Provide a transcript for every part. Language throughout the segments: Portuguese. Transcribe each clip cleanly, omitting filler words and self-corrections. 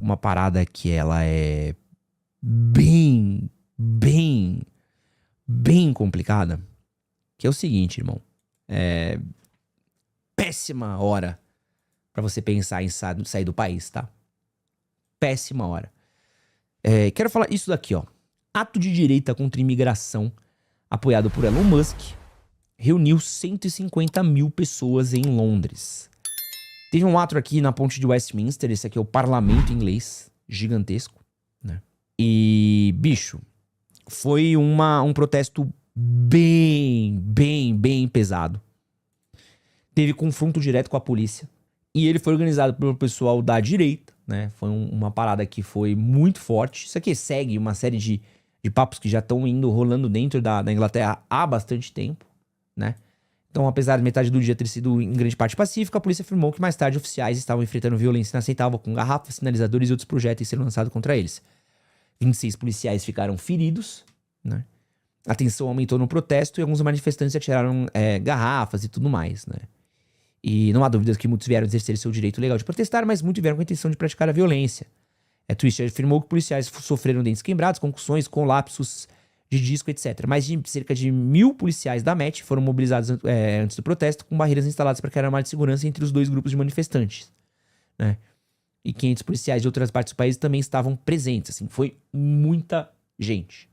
uma parada que ela é bem complicada, que é o seguinte, irmão. É péssima hora pra você pensar em sair do país, tá? Péssima hora. Quero falar isso daqui, ó. Ato de direita contra imigração, apoiado por Elon Musk, reuniu 150 mil pessoas em Londres. Teve um ato aqui na ponte de Westminster, esse aqui é o parlamento inglês, gigantesco, né? E, bicho, foi um protesto bem pesado. Teve confronto direto com a polícia. E ele foi organizado pelo pessoal da direita, né? Foi uma parada que foi muito forte. Isso aqui segue uma série de papos que já estão rolando dentro da Inglaterra há bastante tempo, né? Então, apesar de metade do dia ter sido em grande parte pacífica, a polícia afirmou que mais tarde oficiais estavam enfrentando violência inaceitável com garrafas, sinalizadores e outros projéteis sendo lançados contra eles. 26 policiais ficaram feridos, né? A tensão aumentou no protesto e alguns manifestantes atiraram garrafas e tudo mais, né? E não há dúvidas que muitos vieram exercer seu direito legal de protestar, mas muitos vieram com a intenção de praticar a violência. Twist afirmou que policiais sofreram dentes quebrados, concussões, colapsos de disco, etc. Mais de cerca de 1.000 policiais da Met foram mobilizados antes do protesto, com barreiras instaladas para criar uma de segurança entre os dois grupos de manifestantes, né? E 500 policiais de outras partes do país também estavam presentes, assim. Foi muita gente,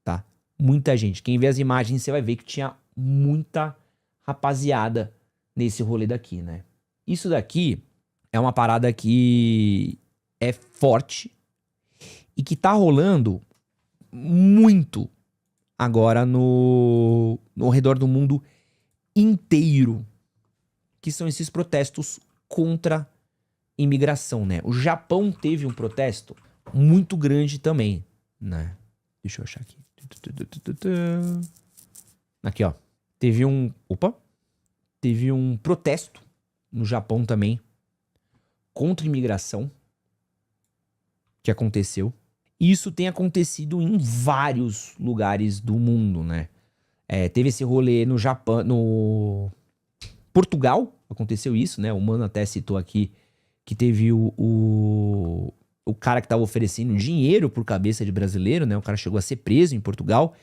tá? Muita gente. Quem vê as imagens, você vai ver que tinha muita rapaziada nesse rolê daqui, né? Isso daqui é uma parada que é forte e que tá rolando muito agora no redor do mundo inteiro, que são esses protestos contra imigração, né? O Japão teve um protesto muito grande também, né? Deixa eu achar aqui. Aqui, ó. Teve um protesto no Japão também contra imigração que aconteceu. Isso tem acontecido em vários lugares do mundo, né? Teve esse rolê no Japão, no Portugal, aconteceu isso, né? O mano até citou aqui que teve o cara que tava oferecendo dinheiro por cabeça de brasileiro, né? O cara chegou a ser preso em Portugal.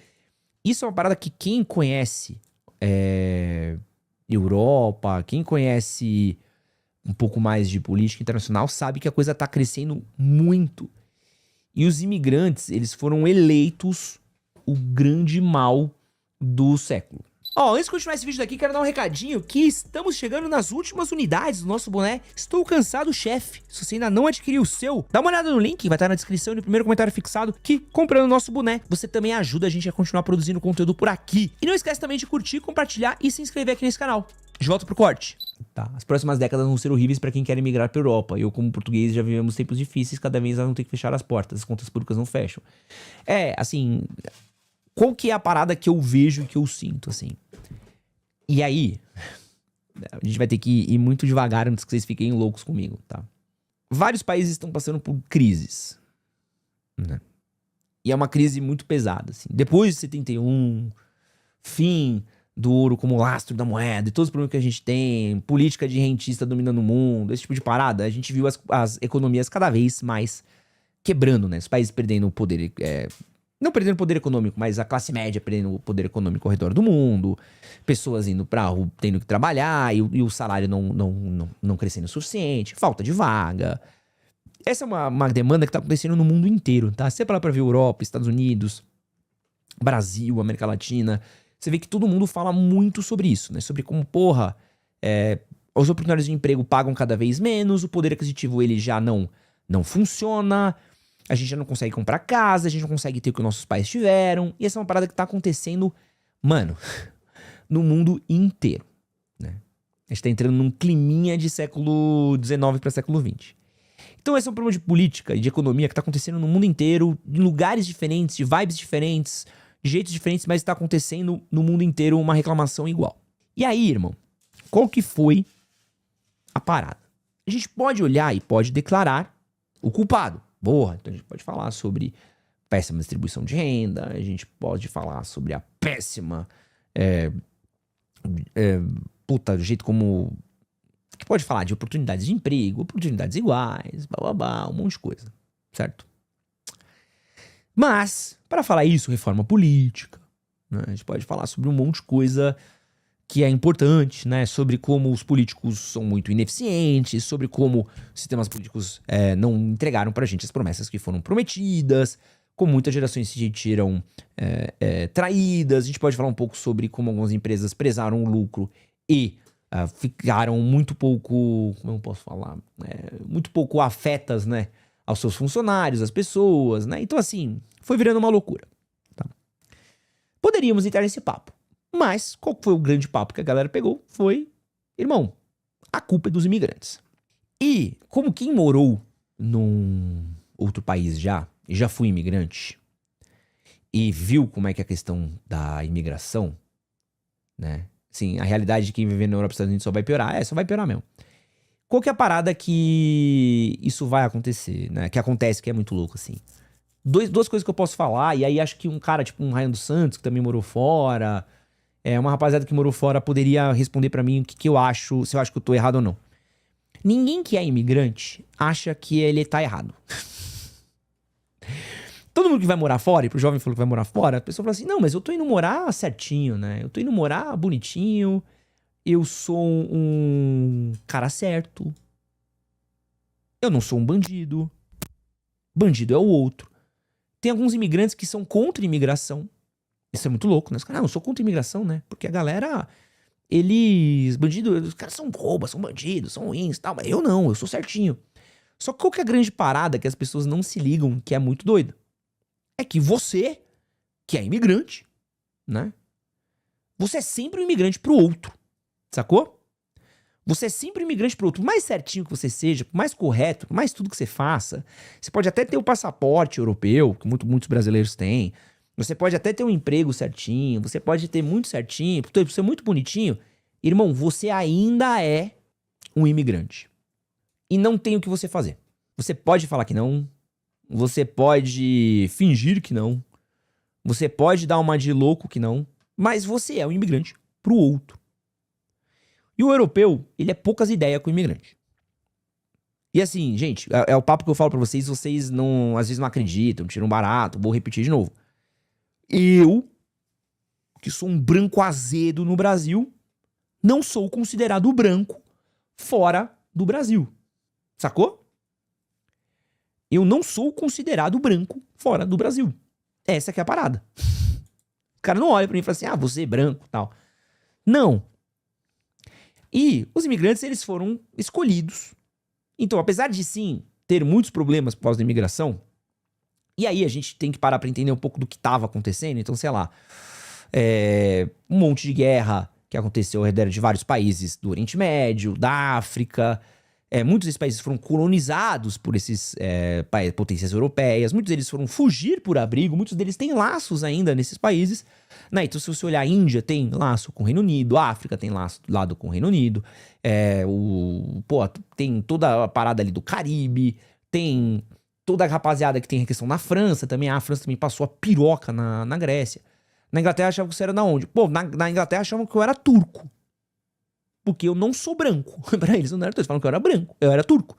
Isso é uma parada que quem conhece Europa, quem conhece um pouco mais de política internacional sabe que a coisa tá crescendo muito. E os imigrantes, eles foram eleitos o grande mal do século. Antes de continuar esse vídeo daqui, quero dar um recadinho que estamos chegando nas últimas unidades do nosso boné. Estou cansado, chefe. Se você ainda não adquiriu o seu, dá uma olhada no link, vai estar na descrição e no primeiro comentário fixado, que comprando o nosso boné, você também ajuda a gente a continuar produzindo conteúdo por aqui. E não esquece também de curtir, compartilhar e se inscrever aqui nesse canal. De volta pro corte. Tá, as próximas décadas vão ser horríveis para quem quer emigrar para Europa. Eu, como português, já vivemos tempos difíceis, cada vez nós vamos ter que fechar as portas, as contas públicas não fecham. Assim, qual que é a parada que eu vejo e que eu sinto, assim? E aí, a gente vai ter que ir muito devagar antes que vocês fiquem loucos comigo, tá? Vários países estão passando por crises, né? E é uma crise muito pesada, assim. Depois de 71, fim do ouro como lastro da moeda, e todos os problemas que a gente tem, política de rentista dominando o mundo, esse tipo de parada, a gente viu as economias cada vez mais quebrando, né? Os países perdendo o poder, não perdendo o poder econômico, mas a classe média perdendo o poder econômico ao redor do mundo, pessoas indo pra rua, tendo que trabalhar, e o salário não crescendo o suficiente, falta de vaga. Essa é uma demanda que tá acontecendo no mundo inteiro, tá? Se você parar pra ver Europa, Estados Unidos, Brasil, América Latina, você vê que todo mundo fala muito sobre isso, né? Sobre como, as oportunidades de emprego pagam cada vez menos, o poder aquisitivo ele já não funciona, a gente já não consegue comprar casa, a gente não consegue ter o que nossos pais tiveram. E essa é uma parada que tá acontecendo, mano, no mundo inteiro, né? A gente tá entrando num climinha de século XIX para século XX. Então esse é um problema de política e de economia que tá acontecendo no mundo inteiro, em lugares diferentes, de vibes diferentes, de jeitos diferentes, mas tá acontecendo no mundo inteiro uma reclamação igual. E aí, irmão, qual que foi a parada? A gente pode olhar e pode declarar o culpado. Boa, então a gente pode falar sobre péssima distribuição de renda, a gente pode falar sobre a péssima... o jeito como pode falar de oportunidades de emprego, oportunidades iguais, blá blá blá, um monte de coisa, certo? Mas, para falar isso, reforma política, né? A gente pode falar sobre um monte de coisa que é importante, né? Sobre como os políticos são muito ineficientes, sobre como os sistemas políticos não entregaram pra gente as promessas que foram prometidas, como muitas gerações se sentiram traídas. A gente pode falar um pouco sobre como algumas empresas prezaram o lucro e ficaram muito pouco, como eu posso falar, muito pouco afetas, né, aos seus funcionários, às pessoas, né? Então, assim, foi virando uma loucura. Tá? Poderíamos entrar nesse papo. Mas, qual foi o grande papo que a galera pegou? Foi, irmão, a culpa é dos imigrantes. E, como quem morou num outro país e já fui imigrante, e viu como é que é a questão da imigração, né? Sim, a realidade de quem vive na Europa e Estados Unidos só vai piorar. Só vai piorar mesmo. Qual que é a parada que isso vai acontecer, né? Que acontece, que é muito louco, assim. Duas coisas que eu posso falar, e aí acho que um cara, tipo um Ryan dos Santos, que também morou fora, uma rapaziada que morou fora poderia responder pra mim o que eu acho, se eu acho que eu tô errado ou não. Ninguém que é imigrante acha que ele tá errado. Todo mundo que vai morar fora, e pro jovem falou que vai morar fora, a pessoa fala assim, não, mas eu tô indo morar certinho, né? Eu tô indo morar bonitinho, eu sou um cara certo, eu não sou um bandido, bandido é o outro. Tem alguns imigrantes que são contra a imigração. Isso é muito louco, né? Os caras, eu sou contra a imigração, né? Porque a galera, os caras são roubas, são bandidos, são ruins e tal, mas eu não, eu sou certinho. Só que qual que é a grande parada que as pessoas não se ligam, que é muito doida? É que você, que é imigrante, né? Você é sempre um imigrante pro outro, sacou? Você é sempre um imigrante pro outro. Por mais certinho que você seja, por mais correto, por mais tudo que você faça, você pode até ter o passaporte europeu, que muitos brasileiros têm. Você pode até ter um emprego certinho, você pode ter muito certinho, você é muito bonitinho. Irmão, você ainda é um imigrante. E não tem o que você fazer. Você pode falar que não, você pode fingir que não, você pode dar uma de louco que não, mas você é um imigrante pro outro. E o europeu, ele é poucas ideias com o imigrante. E assim, gente, é o papo que eu falo pra vocês não, às vezes não acreditam, tiram barato, vou repetir de novo. Eu, que sou um branco azedo no Brasil, não sou considerado branco fora do Brasil. Sacou? Eu não sou considerado branco fora do Brasil. Essa que é a parada. O cara não olha pra mim e fala assim, você é branco e tal. Não. E os imigrantes, eles foram escolhidos. Então, apesar de sim ter muitos problemas por causa da imigração, e aí a gente tem que parar pra entender um pouco do que estava acontecendo. Então, sei lá, um monte de guerra que aconteceu ao redor de vários países do Oriente Médio, da África. Muitos desses países foram colonizados por esses potências europeias. Muitos deles foram fugir por abrigo. Muitos deles têm laços ainda nesses países. Né? Então, se você olhar, a Índia tem laço com o Reino Unido, a África tem lado com o Reino Unido, tem toda a parada ali do Caribe, tem toda a rapaziada que tem a questão na França também. A França também passou a piroca na Grécia. Na Inglaterra achavam que você era da onde? Pô, na Inglaterra achavam que eu era turco. Porque eu não sou branco. Pra eles não era turco, eles falam que eu era branco, eu era turco.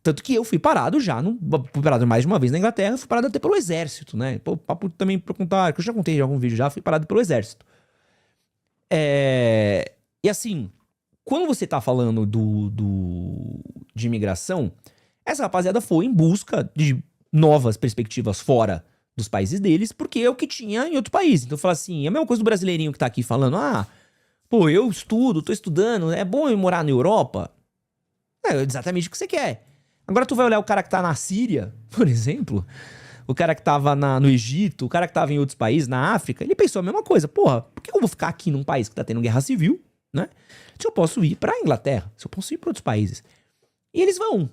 Tanto que eu fui parado fui parado mais de uma vez na Inglaterra, fui parado até pelo exército, né? Pô, papo também pra contar, que eu já contei em algum vídeo já, fui parado pelo exército. E assim, quando você tá falando de imigração, essa rapaziada foi em busca de novas perspectivas fora dos países deles, porque é o que tinha em outro país. Então fala assim, é a mesma coisa do brasileirinho que tá aqui falando, pô, eu tô estudando, é bom eu morar na Europa? É exatamente o que você quer. Agora tu vai olhar o cara que tá na Síria, por exemplo, o cara que tava no Egito, o cara que tava em outros países, na África, ele pensou a mesma coisa. Porra, por que eu vou ficar aqui num país que tá tendo guerra civil, né? Se eu posso ir pra Inglaterra, se eu posso ir pra outros países. E eles vão,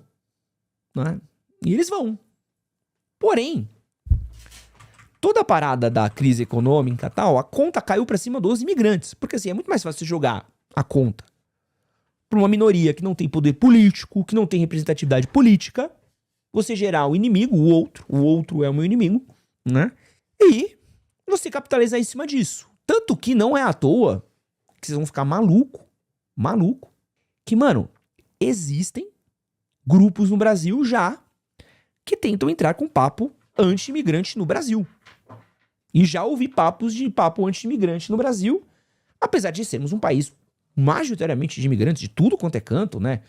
né? E eles vão. Porém, toda a parada da crise econômica e tal, a conta caiu pra cima dos imigrantes. Porque assim, é muito mais fácil você jogar a conta pra uma minoria que não tem poder político, que não tem representatividade política, você gerar o inimigo, o outro é o meu inimigo, né? E você capitalizar em cima disso. Tanto que não é à toa que vocês vão ficar maluco, que, mano, existem grupos no Brasil já que tentam entrar com papo anti-imigrante no Brasil. E já ouvi papos de papo anti-imigrante no Brasil, apesar de sermos um país majoritariamente de imigrantes de tudo quanto é canto, né?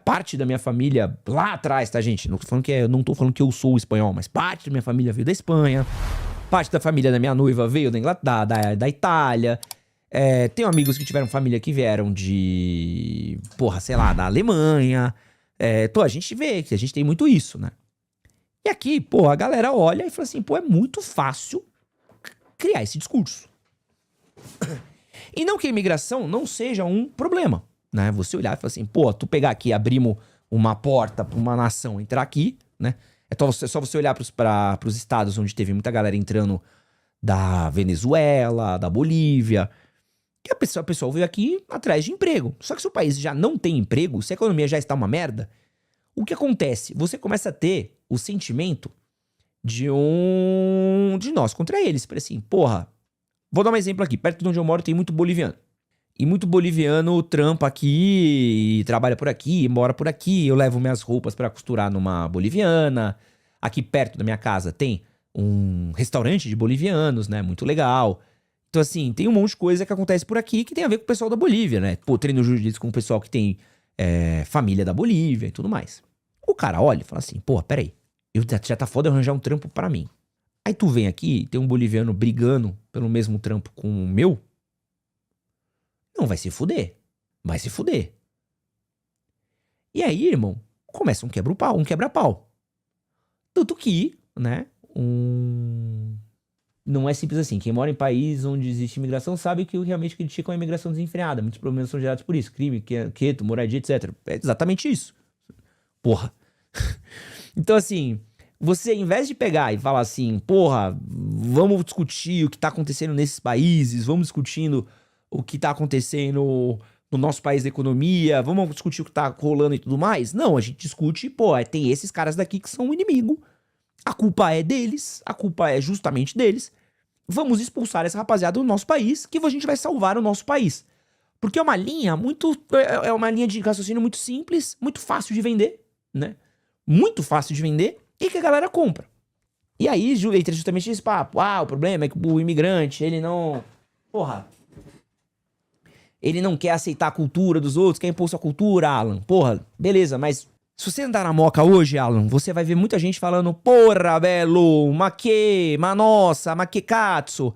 Parte da minha família lá atrás, tá, gente? Não tô falando que eu sou espanhol, mas parte da minha família veio da Espanha, parte da família da minha noiva veio da Itália. Tenho amigos que tiveram família que vieram de, sei lá, da Alemanha. A gente vê que a gente tem muito isso, né? E aqui, a galera olha e fala assim, é muito fácil criar esse discurso. E não que a imigração não seja um problema, né? Você olhar e falar assim, tu pegar aqui, abrimos uma porta para uma nação entrar aqui, né? Só você olhar para os estados onde teve muita galera entrando da Venezuela, da Bolívia. E a pessoa veio aqui atrás de emprego. Só que se o país já não tem emprego, se a economia já está uma merda, o que acontece? Você começa a ter o sentimento de nós contra eles. Para assim, vou dar um exemplo aqui. Perto de onde eu moro tem muito boliviano. E muito boliviano trampa aqui, trabalha por aqui, mora por aqui. Eu levo minhas roupas para costurar numa boliviana. Aqui perto da minha casa tem um restaurante de bolivianos, né? Muito legal. Então, assim, tem um monte de coisa que acontece por aqui que tem a ver com o pessoal da Bolívia, né? Treino jiu-jitsu com o pessoal que tem família da Bolívia e tudo mais. O cara olha e fala assim, peraí, já tá foda eu arranjar um trampo pra mim. Aí tu vem aqui e tem um boliviano brigando pelo mesmo trampo com o meu, não vai se fuder. Vai se fuder. E aí, irmão, começa um quebra-pau. Tanto que, né, não é simples assim. Quem mora em país onde existe imigração sabe que realmente criticam a imigração desenfreada. Muitos problemas são gerados por isso. Crime, gueto, moradia, etc. É exatamente isso. Então, assim, você, ao invés de pegar e falar assim, vamos discutir o que tá acontecendo nesses países, vamos discutindo o que tá acontecendo no nosso país da economia, vamos discutir o que tá rolando e tudo mais. Não, a gente discute, tem esses caras daqui que são o inimigo. A culpa é deles, a culpa é justamente deles. Vamos expulsar essa rapaziada do nosso país, que a gente vai salvar o nosso país. Porque é uma linha é uma linha de raciocínio muito simples, muito fácil de vender, né? Muito fácil de vender e que a galera compra. E aí entra justamente esse papo. O problema é que o imigrante, ele não... ele não quer aceitar a cultura dos outros, quer impor sua cultura, Alan. Beleza, mas se você andar na Moca hoje, Alan, você vai ver muita gente falando, belo, nossa, katsu.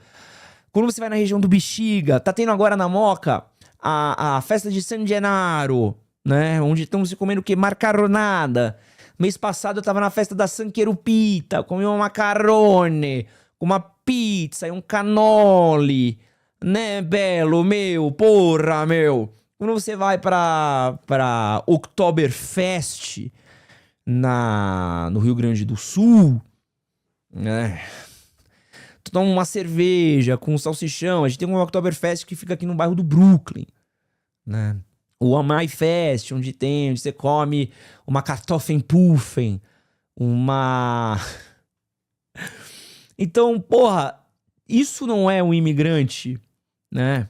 Quando você vai na região do Bexiga, tá tendo agora na Moca a festa de San Gennaro, né? Onde estão se comendo o quê? Macarronada. Mês passado eu tava na festa da San Querupita, comi uma macarrone, uma pizza e um cannoli, né, belo, meu. Quando você vai pra Oktoberfest no Rio Grande do Sul, né? Tu toma uma cerveja com salsichão. A gente tem um Oktoberfest que fica aqui no bairro do Brooklyn, né? O Amai Fest, onde você come uma Kartoffelpuffen, Então, isso não é um imigrante, né?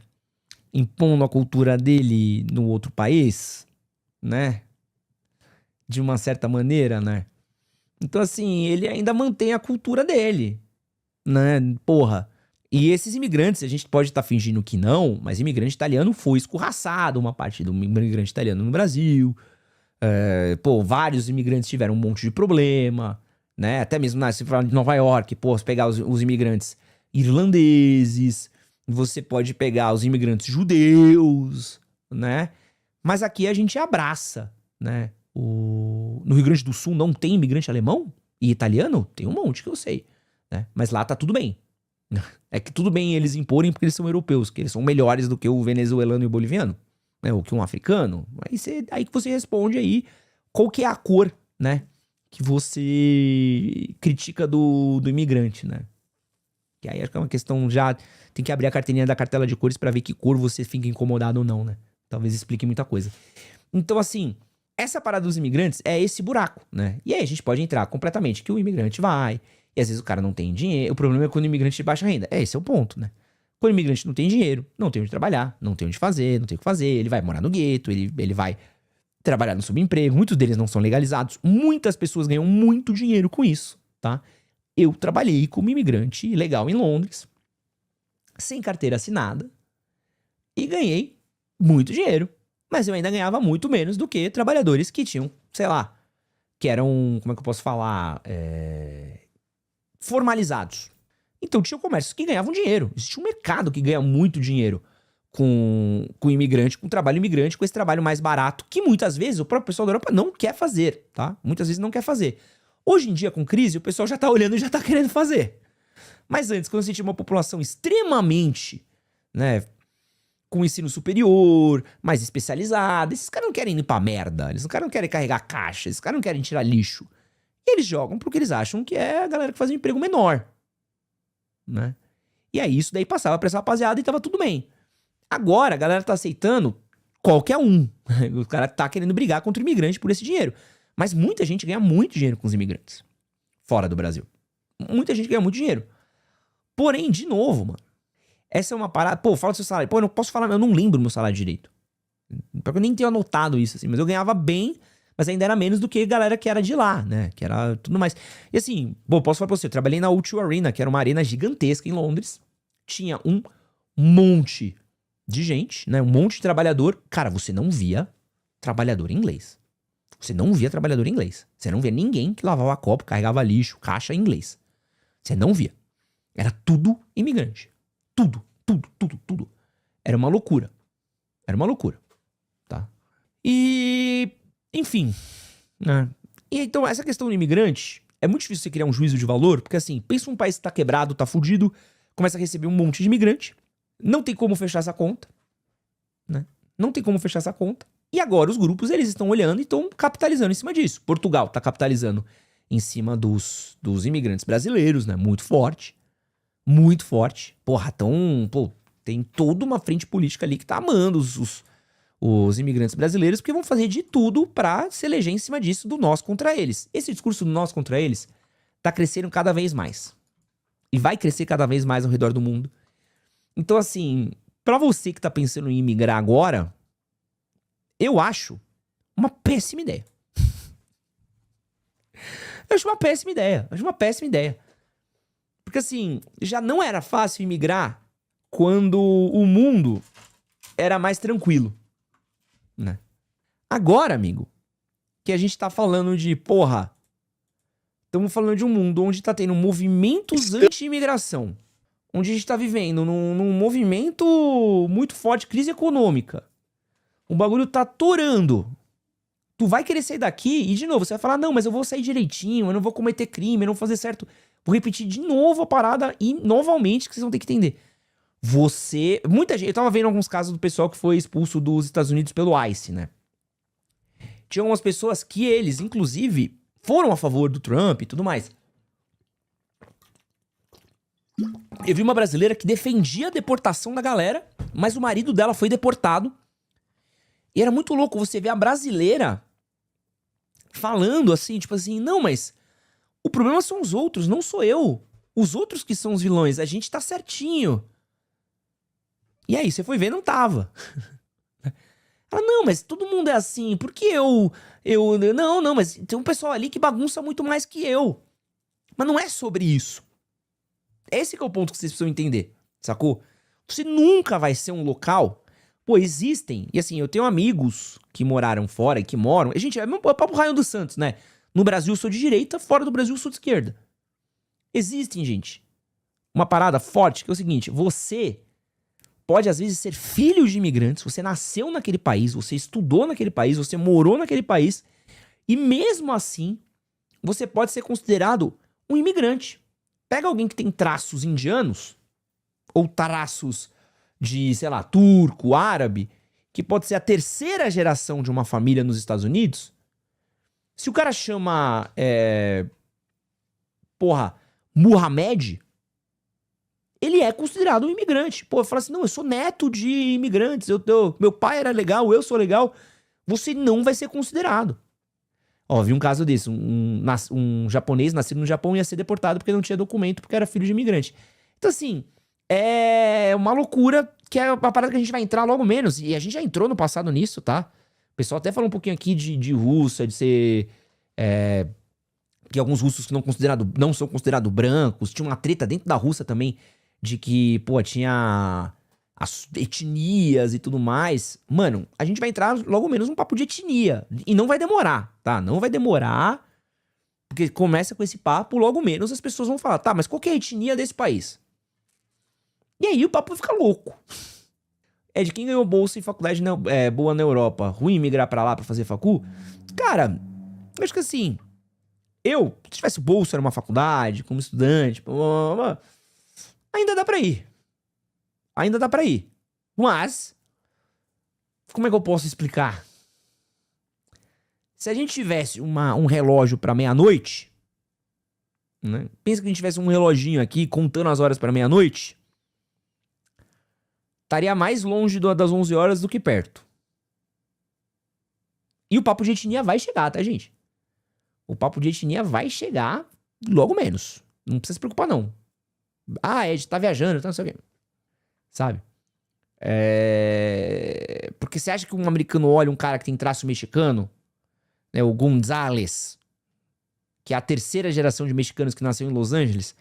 Impondo a cultura dele no outro país, né? De uma certa maneira, né? Então, assim, ele ainda mantém a cultura dele, né? E esses imigrantes, a gente pode estar fingindo que não, mas imigrante italiano foi escorraçado, uma parte do imigrante italiano no Brasil. Vários imigrantes tiveram um monte de problema, né? Até mesmo se falar de Nova York, se pegar os imigrantes irlandeses, você pode pegar os imigrantes judeus, né? Mas aqui a gente abraça, né? No Rio Grande do Sul não tem imigrante alemão e italiano? Tem um monte que eu sei, né? Mas lá tá tudo bem. É que tudo bem eles imporem porque eles são europeus, que eles são melhores do que o venezuelano e o boliviano, né? Ou que um africano. Aí que você responde aí qual que é a cor, né? Que você critica do imigrante, né? Que aí acho que é uma questão já... Tem que abrir a carteirinha da cartela de cores pra ver que cor você fica incomodado ou não, né? Talvez explique muita coisa. Então, assim, essa parada dos imigrantes é esse buraco, né? E aí a gente pode entrar completamente que o imigrante vai... E às vezes o cara não tem dinheiro. O problema é quando o imigrante de baixa renda. Esse é o ponto, né? Quando o imigrante não tem dinheiro, não tem onde trabalhar, não tem onde fazer, não tem o que fazer, ele vai morar no gueto, ele vai trabalhar no subemprego, muitos deles não são legalizados, muitas pessoas ganham muito dinheiro com isso, tá? Eu trabalhei como imigrante ilegal em Londres, sem carteira assinada, e ganhei muito dinheiro, mas eu ainda ganhava muito menos do que trabalhadores que tinham, sei lá, que eram, como é que eu posso falar, formalizados. Então tinha comércios que ganhavam dinheiro, existe um mercado que ganha muito dinheiro com imigrante, com trabalho imigrante, com esse trabalho mais barato, que muitas vezes o próprio pessoal da Europa não quer fazer, tá? Muitas vezes não quer fazer. Hoje em dia, com crise, o pessoal já tá olhando e já tá querendo fazer. Mas antes, quando você tinha uma população extremamente, né, com ensino superior, mais especializada, esses caras não querem limpar merda, esses caras não querem carregar caixa, esses caras não querem tirar lixo. E eles jogam porque eles acham que é a galera que faz um emprego menor, né? E aí isso daí passava pra essa rapaziada e tava tudo bem. Agora a galera tá aceitando qualquer um. O cara tá querendo brigar contra o imigrante por esse dinheiro. Mas muita gente ganha muito dinheiro com os imigrantes. Fora do Brasil. Muita gente ganha muito dinheiro. Porém, de novo, mano. Essa é uma parada... Pô, fala do seu salário. Pô, eu não posso falar... Eu não lembro do meu salário direito. Porque eu nem tenho anotado isso, assim. Mas eu ganhava bem, mas ainda era menos do que a galera que era de lá, né? Que era tudo mais. E assim, pô, posso falar pra você. Eu trabalhei na O2 Arena, que era uma arena gigantesca em Londres. Tinha um monte de gente, né? Um monte de trabalhador. Cara, você não via trabalhador em inglês. Você não via trabalhador em inglês. Você não via ninguém que lavava copo, carregava lixo, caixa em inglês. Você não via. Era tudo imigrante. Tudo, tudo, tudo, tudo. Era uma loucura. Era uma loucura. Tá? E... Enfim. Né? E então, essa questão do imigrante, é muito difícil você criar um juízo de valor, porque assim, pensa um país que tá quebrado, tá fudido, começa a receber um monte de imigrante, não tem como fechar essa conta, né? Não tem como fechar essa conta. E agora os grupos, eles estão olhando e estão capitalizando em cima disso. Portugal tá capitalizando em cima dos imigrantes brasileiros, né? Muito forte. Muito forte. Porra, tem toda uma frente política ali que tá amando os imigrantes brasileiros, porque vão fazer de tudo pra se eleger em cima disso, do nós contra eles. Esse discurso do nós contra eles tá crescendo cada vez mais. E vai crescer cada vez mais ao redor do mundo. Então, assim, pra você que tá pensando em imigrar agora, eu acho uma péssima ideia. Eu acho uma péssima ideia. Eu acho uma péssima ideia. Porque, assim, já não era fácil imigrar quando o mundo era mais tranquilo, né? Agora, amigo, que a gente tá falando de, porra, estamos falando de um mundo onde tá tendo movimentos anti-imigração, onde a gente tá vivendo num movimento muito forte, crise econômica. O bagulho tá torando. Tu vai querer sair daqui e, de novo, você vai falar, não, mas eu vou sair direitinho, eu não vou cometer crime, eu não vou fazer certo. Vou repetir de novo a parada e, novamente, que vocês vão ter que entender. Muita gente... Eu tava vendo alguns casos do pessoal que foi expulso dos Estados Unidos pelo ICE, né? Tinha algumas pessoas que eles, inclusive, foram a favor do Trump e tudo mais. Eu vi uma brasileira que defendia a deportação da galera, mas o marido dela foi deportado. E era muito louco você ver a brasileira falando assim, tipo assim, não, mas o problema são os outros, não sou eu. Os outros que são os vilões, a gente tá certinho. E aí, você foi ver, não tava. Ela, não, mas todo mundo é assim, por que não, mas tem um pessoal ali que bagunça muito mais que eu. Mas não é sobre isso. Esse que é o ponto que vocês precisam entender, sacou? Você nunca vai ser um local... Pô, existem, e assim, eu tenho amigos que moraram fora e que moram... Gente, é papo Raio dos Santos, né? No Brasil eu sou de direita, fora do Brasil eu sou de esquerda. Existem, gente, uma parada forte que é o seguinte, você pode às vezes ser filho de imigrantes, você nasceu naquele país, você estudou naquele país, você morou naquele país, e mesmo assim, você pode ser considerado um imigrante. Pega alguém que tem traços indianos, ou traços de, sei lá, turco, árabe, que pode ser a terceira geração de uma família nos Estados Unidos. Se o cara chama, Muhammad, ele é considerado um imigrante. Pô, fala assim, não, eu sou neto de imigrantes, meu pai era legal, eu sou legal. Você não vai ser considerado. Ó, vi um caso desse, um japonês nascido no Japão ia ser deportado porque não tinha documento, porque era filho de imigrante. Então, assim, é uma loucura, que é uma parada que a gente vai entrar logo menos, e a gente já entrou no passado nisso, tá? O pessoal até falou um pouquinho aqui de Rússia, de ser... que alguns russos que não são considerados brancos. Tinha uma treta dentro da Rússia também, de que, pô, tinha as etnias e tudo mais. Mano, a gente vai entrar logo menos num papo de etnia. E não vai demorar, tá? Não vai demorar, porque começa com esse papo, logo menos as pessoas vão falar, tá, mas qual que é a etnia desse país? E aí o papo fica louco. É de quem ganhou bolsa em faculdade boa na Europa, ruim migrar pra lá pra fazer facu? Cara, eu acho que assim, se tivesse bolsa numa faculdade, como estudante, ainda dá pra ir. Ainda dá pra ir. Mas, como é que eu posso explicar? Se a gente tivesse um relógio pra meia-noite, né? Pensa que a gente tivesse um reloginho aqui contando as horas pra meia-noite, estaria mais longe das 11 horas do que perto. E o papo de etnia vai chegar, tá, gente? O papo de etnia vai chegar logo menos. Não precisa se preocupar, não. Ah, Ed, tá viajando, tá não sei o quê. Sabe? Porque você acha que um americano olha um cara que tem traço mexicano, né, o Gonzalez, que é a terceira geração de mexicanos que nasceu em Los Angeles,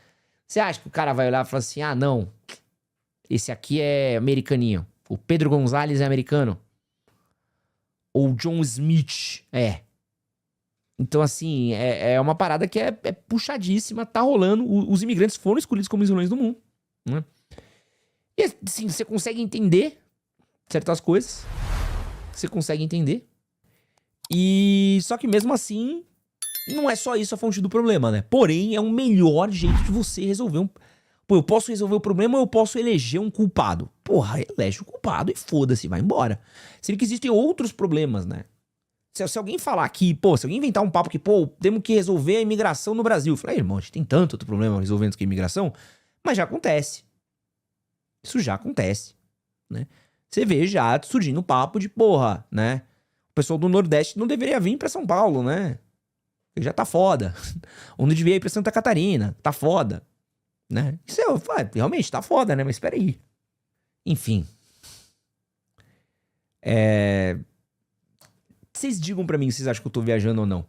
você acha que o cara vai olhar e falar assim, ah, não, esse aqui é americaninho. O Pedro Gonzalez é americano. Ou o John Smith é. Então, assim, é uma parada que é puxadíssima, tá rolando. Os imigrantes foram escolhidos como os vilões do mundo, né? E, assim, você consegue entender certas coisas. Você consegue entender. E só que mesmo assim, não é só isso a fonte do problema, né? Porém, é o melhor jeito de você resolver Pô, eu posso resolver o problema ou eu posso eleger um culpado? Porra, elege o culpado e foda-se, vai embora. Sendo que existem outros problemas, né? Se alguém falar que, pô, se alguém inventar um papo que, pô, temos que resolver a imigração no Brasil. Eu falei, irmão, a gente tem tanto outro problema resolvendo que a imigração, mas já acontece. Isso já acontece, né? Você vê já surgindo papo de, porra, né? O pessoal do Nordeste não deveria vir pra São Paulo, né? Porque já tá foda. Ou não devia ir pra Santa Catarina, tá foda, né? Isso realmente tá foda, né? Mas espera aí. Enfim. Vocês digam pra mim se vocês acham que eu tô viajando ou não.